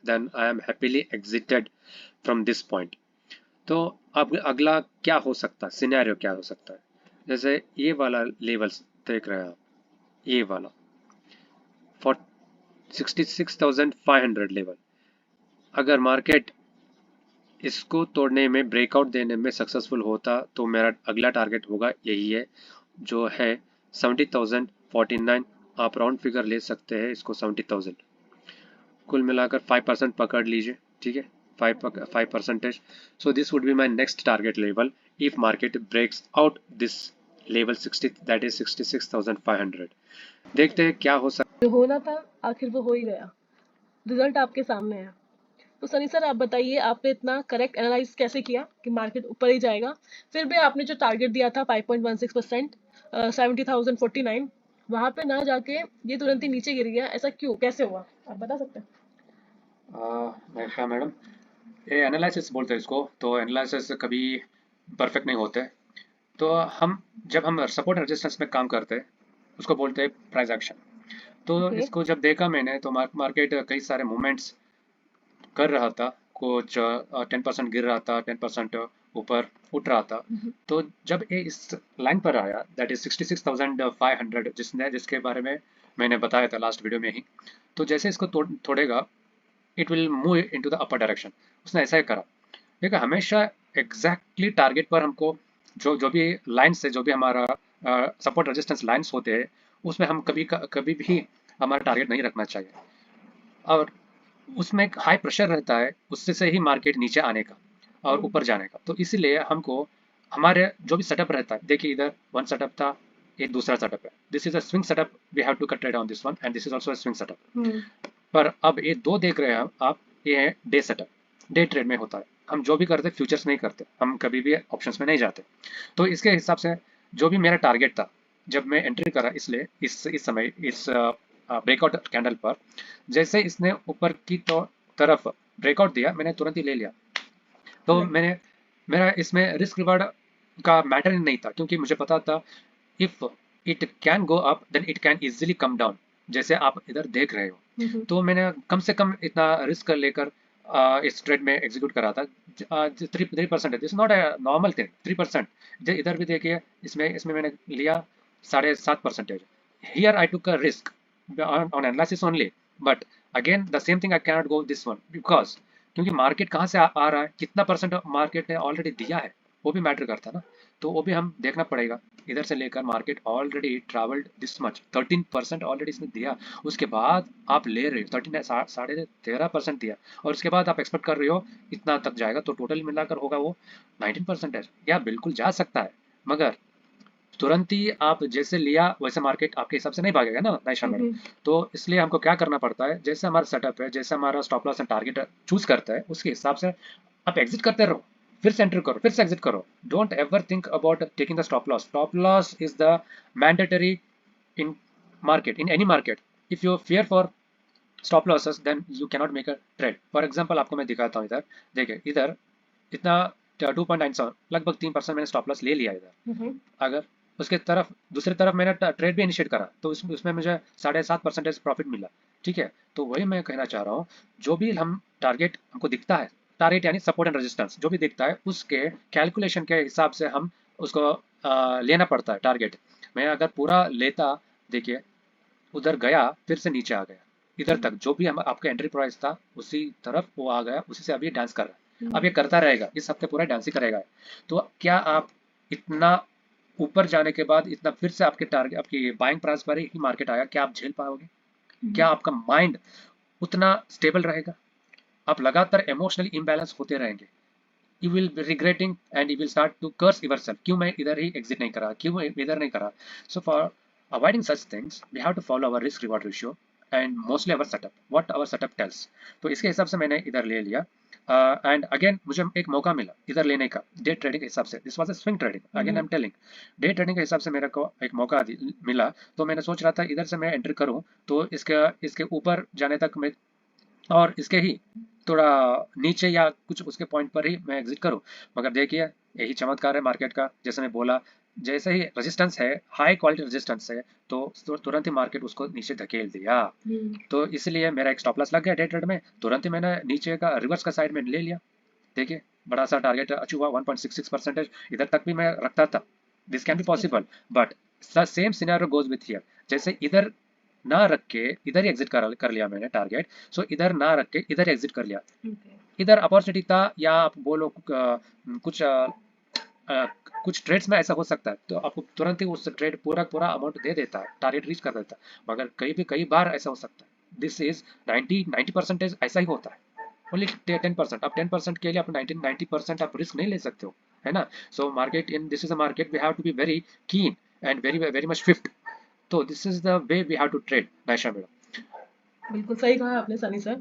then I am happily exited from this point. तो अब अगला क्या हो सकता है, सिनेरियो क्या हो सकता है? जैसे ये वाला लेवल्स देख रहे हैं आप, ये वाला फॉर 66,500 लेवल, अगर मार्केट इसको तोड़ने में, ब्रेकआउट देने में सक्सेसफुल होता तो मेरा अगला टारगेट होगा यही है, जो है 70,049। आप राउंड फिगर ले सकते हैं इसको 70,000, कुल मिलाकर 5% पकड़ लीजिए, ठीक है, 5%। So this would be my next target level if market breaks out this level 60, that is 66,500। देखते हैं क्या हो सकता जो होना था आखिर वो हो ही गया, रिजल्ट आपके सामने है। तो सनी सर आप बताइए, आपने इतना करेक्ट एनालाइज कैसे किया कि मार्केट ऊपर ही जाएगा, फिर भी आपने जो टारगेट दिया था 5.16%, 70,049, वहां पे ना जाके ये तुरंत ही नीचे गिर गया, ऐसा क्यों, कैसे हुआ, आप बता सकते हैं? है मैडम, ये एनालिसिस बोलते हैं इसको, तो एनालिसिस कभी परफेक्ट नहीं होते। तो हम जब हम सपोर्ट रेजिस्टेंस में काम करते हैं उसको बोलते हैं प्राइस एक्शन। तो ओके। इसको जब देखा मैंने तो मार्केट कई सारे मूवमेंट्स कर रहा था, कुछ 10% गिर रहा था, 10% ऊपर उठ रहा था। तो जब ये इस लाइन पर आया, दैट इज 66,500, जिसके बारे में मैंने बताया था लास्ट वीडियो में ही, तो जैसे इसको तोड़ेगा, it will move into the upper direction. उसने ऐसा ही करा। देखिए हमेशा एग्जैक्टली टारगेट पर हमको, जो जो भी लाइन्स है, जो भी हमारा सपोर्ट रेजिस्टेंस लाइन्स होते हैं, उसमें हम कभी भी हमारा टारगेट नहीं रखना चाहिए। और उसमें एक हाई प्रेशर रहता है, उससे से ही मार्केट नीचे आने का और ऊपर जाने का। तो इसीलिए हमको हमारे जो भी सेटअप रहता है, देखिए इधर वन सेटअप था, एक दूसरा सेटअप है, this is a swing setup, we have to cut trade on this one, and this is also a swing setup. Hmm. पर अब ये दो देख रहे हैं आप, ये है डे सेटअप, डे ट्रेड में होता है। हम जो भी करते फ्यूचर्स नहीं करते, हम कभी भी ऑप्शंस में नहीं जाते। तो इसके हिसाब से जो भी मेरा टारगेट था जब मैं एंट्री करा, इसलिए इस समय इस ब्रेकआउट कैंडल पर, जैसे इसने ऊपर की तो तरफ ब्रेकआउट दिया, मैंने तुरंत ही ले लिया। तो राइट। मेरा इसमें रिस्क रिवार्ड का मैटर ही नहीं था, क्योंकि मुझे पता था if it can go up then it can easily come down, जैसे आप इधर देख रहे हो। तो मैंने कम से कम इतना रिस्क लेकर इस ट्रेड में एग्जीक्यूट करा था। 3% है, this not a normal thing. 3%, इधर भी देखिए, इसमें इसमें मैंने लिया 7.5%। Here I took a risk on analysis only, but again the same thing, I cannot go this one because, क्योंकि मार्केट कहाँ से आ रहा है, कितना परसेंट मार्केट ने ऑलरेडी दिया है, वो भी मैटर करता है ना। तो वो भी हम देखना पड़ेगा। इधर से लेकर market already travelled this much, 13% already इसने दिया, उसके बाद आप ले रहे हो 13.5% दिया, और उसके बाद आप एक्सपेक्ट कर रहे हो इतना तक जाएगा, तो टोटल मिलाकर होगा वो 19%। या बिल्कुल जा सकता है, मगर तुरंत ही आप जैसे लिया वैसे मार्केट आपके हिसाब से नहीं भागेगा ना नाइशा मैडम। हम्म। तो इसलिए हमको क्या करना पड़ता है, जैसे हमारा सेटअप है, जैसे हमारा stop loss and target choose करता है, उसके हिसाब से आप एग्जिट करते रहो, फिर से एंटर करो, फिर से एग्जिट करो। Don't ever think about taking the stop loss. Stop loss is the mandatory in market, in any market. If you fear for stop losses then you cannot make a trade. For example आपको मैं दिखाता हूँ, इधर देखिए, इधर इतना 2.97, लगभग 3% मैंने स्टॉप लॉस ले लिया इधर। हम्म। अगर उसके तरफ, दूसरी तरफ मैंने ट्रेड भी इनिशिएट करा, तो उसमें मुझे 7.5% प्रॉफिट मिला। ठीक है, तो वही मैं कहना चाह रहा हूँ, जो भी हम टारगेट हमको दिखता है, टारगेट यानी सपोर्ट एंड रेजिस्टेंस जो भी दिखता है, उसके कैलकुलेशन के हिसाब से हम उसको लेना पड़ता है टारगेट। मैं अगर पूरा लेता, देखिए उधर गया, फिर से नीचे आ गया, इधर तक जो भी हम आपका एंट्री प्राइस था उसी तरफ वो आ गया, उसी से अभी डांस कर रहा है। अब ये करता रहेगा, इस हफ्ते पूरा डांस ही करेगा। तो क्या आप इतना ऊपर जाने के बाद इतना फिर से आपके टारगेट, आपकी बाइंग प्राइस पर ही मार्केट आया, क्या आप झेल पाओगे? क्या आपका माइंड उतना स्टेबल रहेगा? आप लगातार इमोशनली इम्बैलेंस होते रहेंगे। You will be regretting and you will start to curse yourself, क्यों मैं इधर ही एग्जिट नहीं करा, क्यों मैं इधर नहीं करा। So for avoiding such things we have to follow our risk reward ratio and mostly our setup, what our setup tells. तो इसके हिसाब से मैंने इधर ले लिया, एंड अगेन मुझे एक मौका मिला इधर लेने का डे ट्रेडिंग के हिसाब से। This was a swing trading, again I am telling, day trading के हिसाब से मेरे को एक मौका मिला। तो मैंने सोच रहा था इधर से मैं एंटर करूं, तो इसके ऊपर जाने तक मैं, और इसके ही थोड़ा नीचे या कुछ उसके पॉइंट पर ही मैं एग्जिट करूं। मगर देखिए, यही चमत्कार है मार्केट का, जैसे मैं बोला जैसे ही रेजिस्टेंस है, हाई क्वालिटी रेजिस्टेंस है, तो तुरंत ही मार्केट उसको नीचे धकेल दिया। तो इसलिए मेरा एक स्टॉप लॉस लग गया डे ट्रेड में, तुरंत ही मैंने नीचे का रिवर्स का साइड में ले लिया। देखिए बड़ा सा टारगेट अचीव हुआ 1.66%, इधर तक भी मैं रखता था। This can be possible, but same scenario goes with here. जैसे इधर ना रख के इधर ही एग्जिट कर लिया मैंने टारगेट, सो इधर ना रख के इधर एग्जिट कर लिया। इधर अपॉर्चुनिटी था, या आप बोलो कुछ अ, कुछ ट्रेड्स में ऐसा हो सकता है तो आपको तुरंत ही उस ट्रेड पूरा पूरा अमाउंट दे देता है, टारगेट रीच कर देता है। मगर कई बार ऐसा हो सकता है। दिस इज 90% ऐसा ही होता है। ओनली 10%, अब 10% के लिए आप 90% आप रिस्क नहीं ले सकते हो, है ना। So market, in this is a market we have to be very keen and very very much swift. तो this is the way we have to trade, Naisha madam. बिल्कुल सही कहा आपने सनी सर।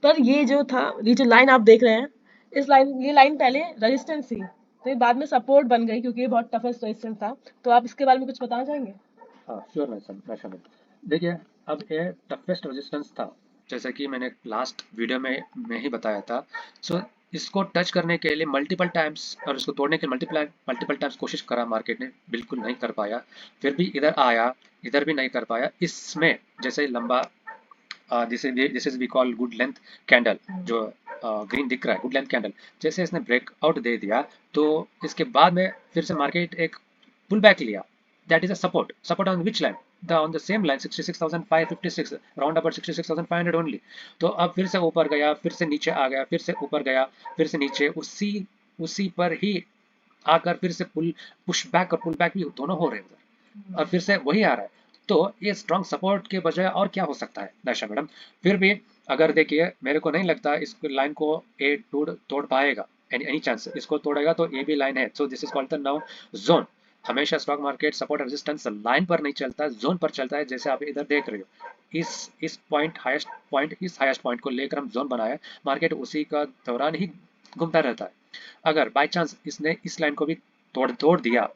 पर ये जो था, ये जो लाइन आप देख रहे हैं, ये लाइन पहले रेजिस्टेंस थी, तो ये बाद में सपोर्ट बन गई क्योंकि ये बहुत टफेस्ट रेजिस्टेंस था। तो आप इसके बारे में कुछ बताना चाहेंगे? हाँ श्योर नायशा मैडम। देखिए, अब ये टफेस्ट रेजिस्टेंस था, जैसा कि मैंने लास्ट वीडियो में ही बताया था। सो इसको टच करने के लिए मल्टीपल टाइम्स और इसको तोड़ने के मल्टीपल टाइम्स कोशिश करा, मार्केट ने बिल्कुल नहीं कर पाया। फिर भी इधर आया, इधर भी नहीं कर पाया। इसमें जैसे लंबा, this is we call good length candle, जो ग्रीन दिख रहा है, गुड लेंथ कैंडल। जैसे इसने ब्रेकआउट दे दिया, तो इसके बाद में फिर से मार्केट एक पुल बैक लिया। That is a support on which line, the on the same line 66,556, round about 66,500 only. तो अब फिर से ऊपर गया, फिर से नीचे आ गया, फिर से ऊपर गया, फिर से नीचे, उसी पर ही आकर फिर से पुश बैक और पुल बैक भी दोनों हो रहे हैं उधर, और फिर से वही आ रहा है। तो ये स्ट्रॉन्ग सपोर्ट के बजाय और क्या हो सकता है नायशा मैडम। फिर भी अगर देखिए, मेरे को नहीं लगता इस लाइन को ए तोड़ पाएगा। एनी चांस इसको तोड़ेगा तो ये भी लाइन है। So this is called the now zone. हमेशा stock market support resistance line पर नहीं चलता है, जोन पर चलता है। जैसे आप इधर देख रहे हो, इस हाईएस्ट पॉइंट को लेकर हम जोन बनाया, मार्केट उसी का दौरान ही घूमता रहता है। अगर बाय चांस इसने इस लाइन को भी तोड़ दिया,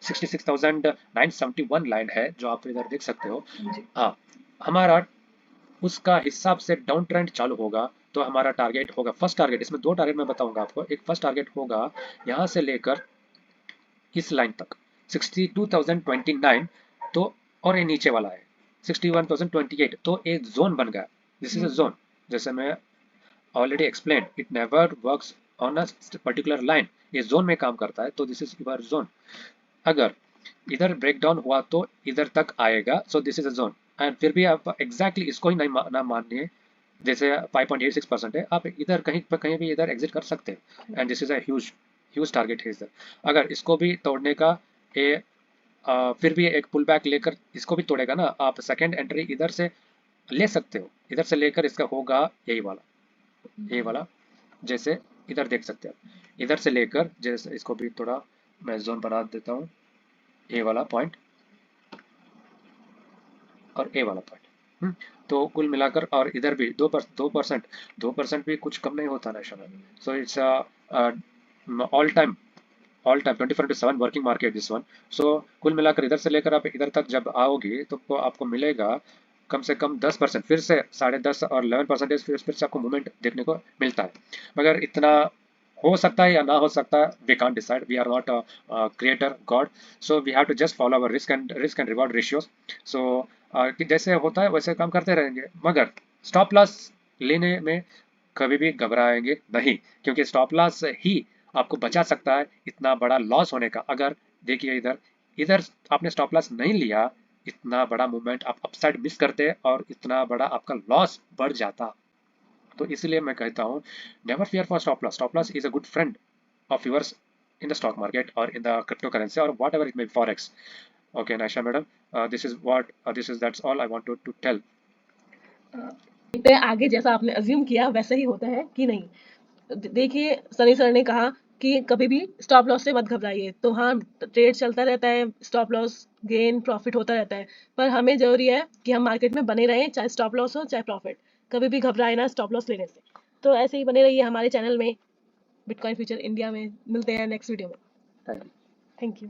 66,971 लाइन है जो आप इधर देख सकते हो। हाँ, हमारा उसका हिसाब से डाउन ट्रेंड चालू होगा, तो हमारा टारगेट होगा, फर्स्ट टारगेट, इसमें दो टारगेट मैं बताऊंगा आपको। एक फर्स्ट टारगेट होगा यहाँ से लेकर इस लाइन तक 62,029, तो और ये नीचे वाला है 61,028, तो एक जोन बन गया। This is a zone. जैसे मैं already explain, it never works on a particular line, ये जोन में काम करता है। तो दिस इज यूर जोन। अगर इधर ब्रेक डाउन हुआ तो इधर तक आएगा, सो this is a zone. And फिर भी आप एग्जैक्टली इसको ही नहीं ना मानिए, जैसे 5.86% है, आप इधर कहीं भी इधर एग्जिट कर सकते हैं। And this is a huge huge target है इधर। अगर इसको भी तोड़ने का ये फिर भी एक पुल बैक लेकर इसको भी तोड़ेगा ना, आप सेकेंड एंट्री इधर से ले सकते हो। इधर से लेकर इसका होगा ये वाला, जैसे इधर देख सकते हैं आप, इधर से लेकर जैसे इसको भी थोड़ा मैं जोन बना देता हूँ, ए वाला पॉइंट और ए वाला पॉइंट। तो कुल मिलाकर, और इधर भी 2% भी कुछ कम नहीं होता ना Sharan. So it's all time 24/7 working market this one. So कुल मिलाकर इधर से लेकर आप इधर तक जब आओगे तो आपको मिलेगा कम से कम 10%, फिर से 10.5 और 11% फिर से आपको मूवमेंट देखने को मिलता है। मगर इतना हो सकता है या ना हो सकता है, we can't decide, we are not creator god. So we have to just follow our risk and reward ratios. So जैसे होता है वैसे काम करते रहेंगे, मगर स्टॉप लॉस लेने में कभी भी घबराएंगे नहीं, क्योंकि स्टॉप लॉस ही आपको बचा सकता है इतना बड़ा लॉस होने का। अगर देखिए इधर इधर आपने स्टॉप लॉस नहीं लिया, इतना बड़ा मूवमेंट आप अपसाइड मिस करते और इतना बड़ा आपका लॉस बढ़ जाता। तो इसलिए मैं कहता हूँ, never fear for stop loss. Stop loss is a good friend of yours in the stock market or in the cryptocurrency or whatever it may be, forex. Okay, Naisha madam, that's all I wanted to tell. देखते हैं आगे जैसा आपने assume किया वैसा ही होता है कि नहीं। देखिए सनी सर ने कहा कि कभी भी स्टॉप लॉस से मत घबराइए। तो हाँ, ट्रेड चलता रहता है, स्टॉप लॉस गेन प्रॉफिट होता रहता है, पर हमें जरूरी है कि हम मार्केट में बने रहें, चाहे स्टॉप लॉस हो चाहे प्रॉफिट। कभी भी घबराए ना स्टॉप लॉस लेने से। तो ऐसे ही बने रहिए हमारे चैनल में, बिटकॉइन फ्यूचर इंडिया में। मिलते हैं नेक्स्ट वीडियो में। Thank you. Thank you.